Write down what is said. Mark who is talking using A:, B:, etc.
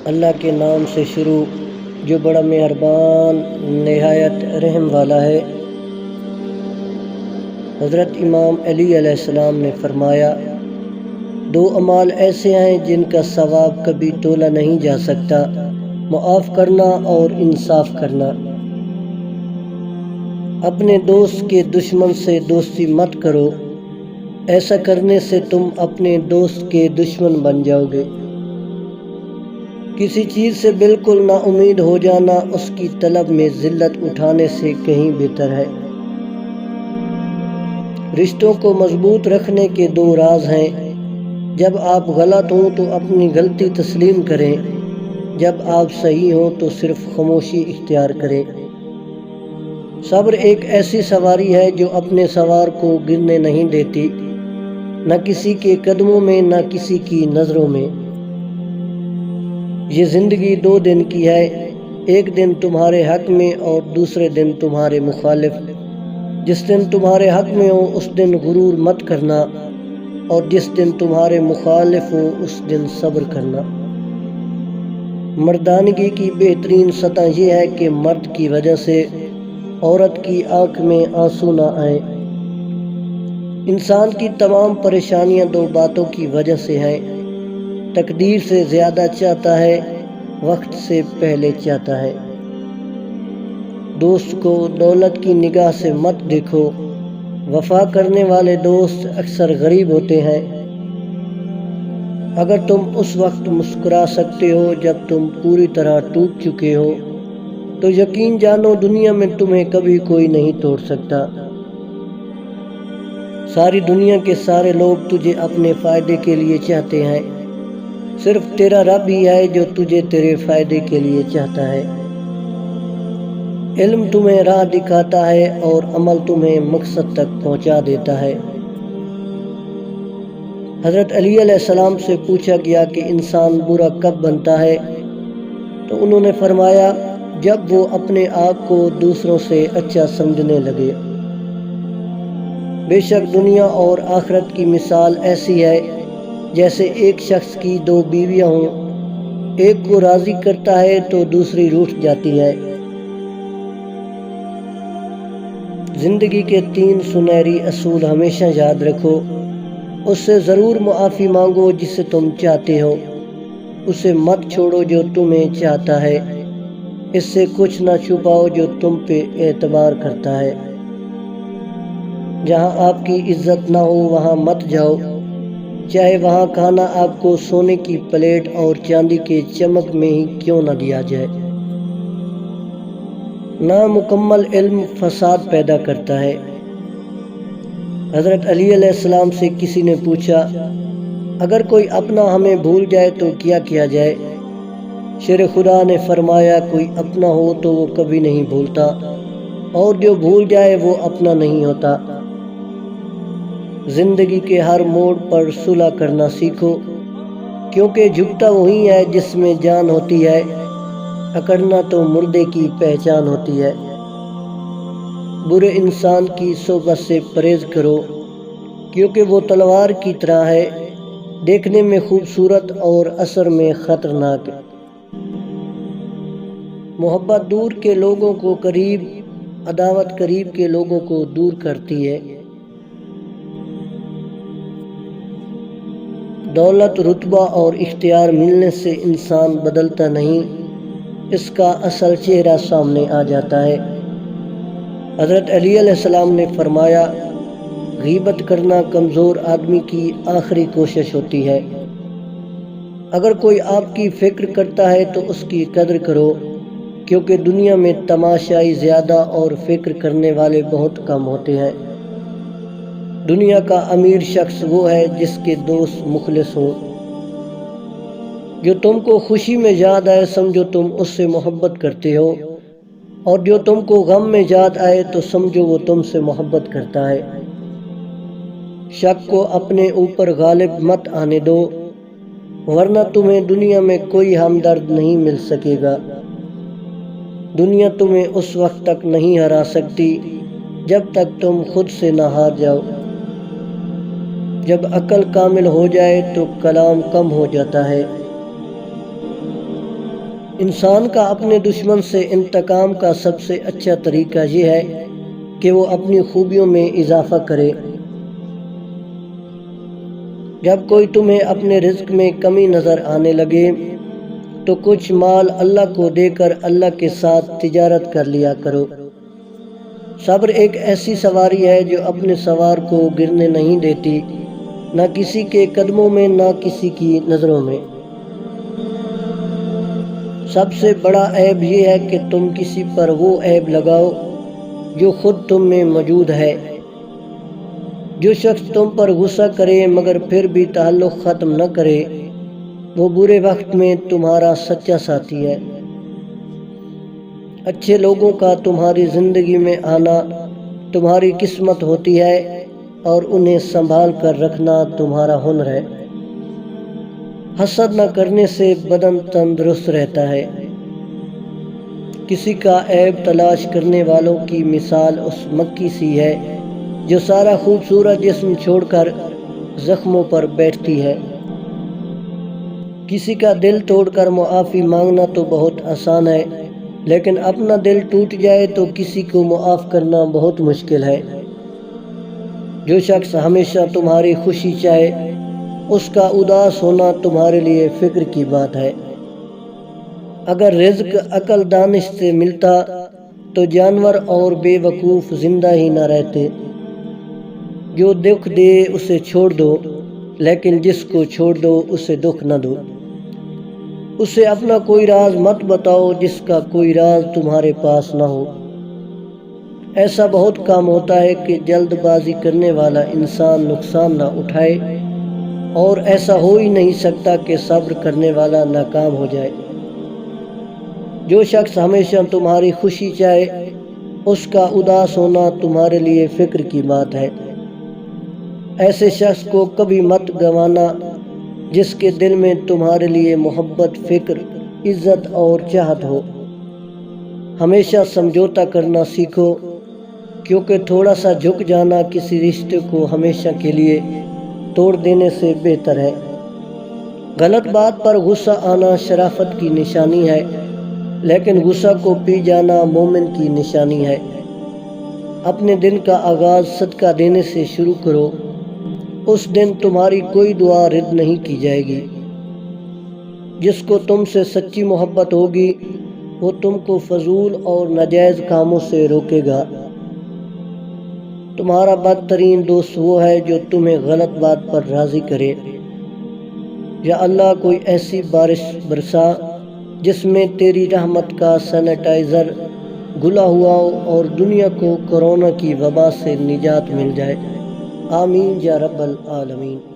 A: اللہ کے نام سے شروع جو بڑا مہربان نہایت رحم والا ہے۔ حضرت امام علی علیہ السلام نے فرمایا، 2 اعمال ایسے ہیں جن کا ثواب کبھی تولا نہیں جا سکتا، معاف کرنا اور انصاف کرنا۔ اپنے دوست کے دشمن سے دوستی مت کرو، ایسا کرنے سے تم اپنے دوست کے دشمن بن جاؤ گے۔ کسی چیز سے بالکل نا امید ہو جانا اس کی طلب میں ذلت اٹھانے سے کہیں بہتر ہے۔ رشتوں کو مضبوط رکھنے کے 2 راز ہیں۔ جب آپ غلط ہوں تو اپنی غلطی تسلیم کریں، جب آپ صحیح ہوں تو صرف خاموشی اختیار کریں۔ صبر ایک ایسی سواری ہے جو اپنے سوار کو گرنے نہیں دیتی، نہ کسی کے قدموں میں نہ کسی کی نظروں میں۔ یہ زندگی 2 دن کی ہے، ایک دن تمہارے حق میں اور دوسرے دن تمہارے مخالف۔ جس دن تمہارے حق میں ہو اس دن غرور مت کرنا، اور جس دن تمہارے مخالف ہو اس دن صبر کرنا۔ مردانگی کی بہترین سطح یہ ہے کہ مرد کی وجہ سے عورت کی آنکھ میں آنسو نہ آئیں۔ انسان کی تمام پریشانیاں 2 باتوں کی وجہ سے ہیں، تقدیر سے زیادہ چاہتا ہے، وقت سے پہلے چاہتا ہے۔ دوست کو دولت کی نگاہ سے مت دیکھو، وفا کرنے والے دوست اکثر غریب ہوتے ہیں۔ اگر تم اس وقت مسکرا سکتے ہو جب تم پوری طرح ٹوٹ چکے ہو، تو یقین جانو دنیا میں تمہیں کبھی کوئی نہیں توڑ سکتا۔ ساری دنیا کے سارے لوگ تجھے اپنے فائدے کے لیے چاہتے ہیں، صرف تیرا رب ہی ہے جو تجھے تیرے فائدے کے لیے چاہتا ہے۔ علم تمہیں راہ دکھاتا ہے اور عمل تمہیں مقصد تک پہنچا دیتا ہے۔ حضرت علی علیہ السلام سے پوچھا گیا کہ انسان برا کب بنتا ہے، تو انہوں نے فرمایا، جب وہ اپنے آپ کو دوسروں سے اچھا سمجھنے لگے۔ بے شک دنیا اور آخرت کی مثال ایسی ہے جیسے ایک شخص کی 2 بیویاں ہوں، ایک کو راضی کرتا ہے تو دوسری روٹھ جاتی ہے۔ زندگی کے 3 سنہری اصول ہمیشہ یاد رکھو۔ اس سے ضرور معافی مانگو جسے تم چاہتے ہو، اسے مت چھوڑو جو تمہیں چاہتا ہے، اس سے کچھ نہ چھپاؤ جو تم پہ اعتبار کرتا ہے۔ جہاں آپ کی عزت نہ ہو وہاں مت جاؤ، چاہے وہاں کھانا آپ کو سونے کی پلیٹ اور چاندی کے چمک میں ہی کیوں نہ دیا جائے۔ نامکمل علم فساد پیدا کرتا ہے۔ حضرت علی علیہ السلام سے کسی نے پوچھا، اگر کوئی اپنا ہمیں بھول جائے تو کیا کیا جائے؟ شیر خدا نے فرمایا، کوئی اپنا ہو تو وہ کبھی نہیں بھولتا، اور جو بھول جائے وہ اپنا نہیں ہوتا۔ زندگی کے ہر موڑ پر صلح کرنا سیکھو، کیونکہ جھکتا وہی ہے جس میں جان ہوتی ہے، اکڑنا تو مردے کی پہچان ہوتی ہے۔ برے انسان کی صحبت سے پرہیز کرو، کیونکہ وہ تلوار کی طرح ہے، دیکھنے میں خوبصورت اور اثر میں خطرناک۔ محبت دور کے لوگوں کو قریب، عداوت قریب کے لوگوں کو دور کرتی ہے۔ دولت، رتبہ اور اختیار ملنے سے انسان بدلتا نہیں، اس کا اصل چہرہ سامنے آ جاتا ہے۔ حضرت علی علیہ السلام نے فرمایا، غیبت کرنا کمزور آدمی کی آخری کوشش ہوتی ہے۔ اگر کوئی آپ کی فکر کرتا ہے تو اس کی قدر کرو، کیونکہ دنیا میں تماشائی زیادہ اور فکر کرنے والے بہت کم ہوتے ہیں۔ دنیا کا امیر شخص وہ ہے جس کے دوست مخلص ہوں۔ جو تم کو خوشی میں یاد آئے سمجھو تم اس سے محبت کرتے ہو، اور جو تم کو غم میں یاد آئے تو سمجھو وہ تم سے محبت کرتا ہے۔ شک کو اپنے اوپر غالب مت آنے دو، ورنہ تمہیں دنیا میں کوئی ہمدرد نہیں مل سکے گا۔ دنیا تمہیں اس وقت تک نہیں ہرا سکتی جب تک تم خود سے نہ ہار جاؤ۔ جب عقل کامل ہو جائے تو کلام کم ہو جاتا ہے۔ انسان کا اپنے دشمن سے انتقام کا سب سے اچھا طریقہ یہ ہے کہ وہ اپنی خوبیوں میں اضافہ کرے۔ جب کوئی تمہیں اپنے رزق میں کمی نظر آنے لگے تو کچھ مال اللہ کو دے کر اللہ کے ساتھ تجارت کر لیا کرو۔ صبر ایک ایسی سواری ہے جو اپنے سوار کو گرنے نہیں دیتی، نہ کسی کے قدموں میں نہ کسی کی نظروں میں۔ سب سے بڑا عیب یہ ہے کہ تم کسی پر وہ عیب لگاؤ جو خود تم میں موجود ہے۔ جو شخص تم پر غصہ کرے مگر پھر بھی تعلق ختم نہ کرے، وہ برے وقت میں تمہارا سچا ساتھی ہے۔ اچھے لوگوں کا تمہاری زندگی میں آنا تمہاری قسمت ہوتی ہے اور انہیں سنبھال کر رکھنا تمہارا ہنر ہے۔ حسد نہ کرنے سے بدن تندرست رہتا ہے۔ کسی کا عیب تلاش کرنے والوں کی مثال اس مکھی سی ہے جو سارا خوبصورت جسم چھوڑ کر زخموں پر بیٹھتی ہے۔ کسی کا دل توڑ کر معافی مانگنا تو بہت آسان ہے، لیکن اپنا دل ٹوٹ جائے تو کسی کو معاف کرنا بہت مشکل ہے۔ جو شخص ہمیشہ تمہاری خوشی چاہے اس کا اداس ہونا تمہارے لیے فکر کی بات ہے۔ اگر رزق عقل دانش سے ملتا تو جانور اور بے وقوف زندہ ہی نہ رہتے۔ جو دکھ دے اسے چھوڑ دو، لیکن جس کو چھوڑ دو اسے دکھ نہ دو۔ اسے اپنا کوئی راز مت بتاؤ جس کا کوئی راز تمہارے پاس نہ ہو۔ ایسا بہت کام ہوتا ہے کہ جلد بازی کرنے والا انسان نقصان نہ اٹھائے، اور ایسا ہو ہی نہیں سکتا کہ صبر کرنے والا ناکام ہو جائے۔ جو شخص ہمیشہ تمہاری خوشی چاہے اس کا اداس ہونا تمہارے لیے فکر کی بات ہے۔ ایسے شخص کو کبھی مت گنوانا جس کے دل میں تمہارے لیے محبت، فکر، عزت اور چاہت ہو۔ ہمیشہ سمجھوتا کرنا سیکھو، کیونکہ تھوڑا سا جھک جانا کسی رشتے کو ہمیشہ کے لیے توڑ دینے سے بہتر ہے۔ غلط بات پر غصہ آنا شرافت کی نشانی ہے، لیکن غصہ کو پی جانا مومن کی نشانی ہے۔ اپنے دن کا آغاز صدقہ دینے سے شروع کرو، اس دن تمہاری کوئی دعا رد نہیں کی جائے گی۔ جس کو تم سے سچی محبت ہوگی وہ تم کو فضول اور ناجائز کاموں سے روکے گا۔ تمہارا بدترین دوست وہ ہے جو تمہیں غلط بات پر راضی کرے۔ یا اللہ کوئی ایسی بارش برسا جس میں تیری رحمت کا سینیٹائزر گھلا ہوا ہو اور دنیا کو کورونا کی وبا سے نجات مل جائے۔ آمین یا رب العالمین۔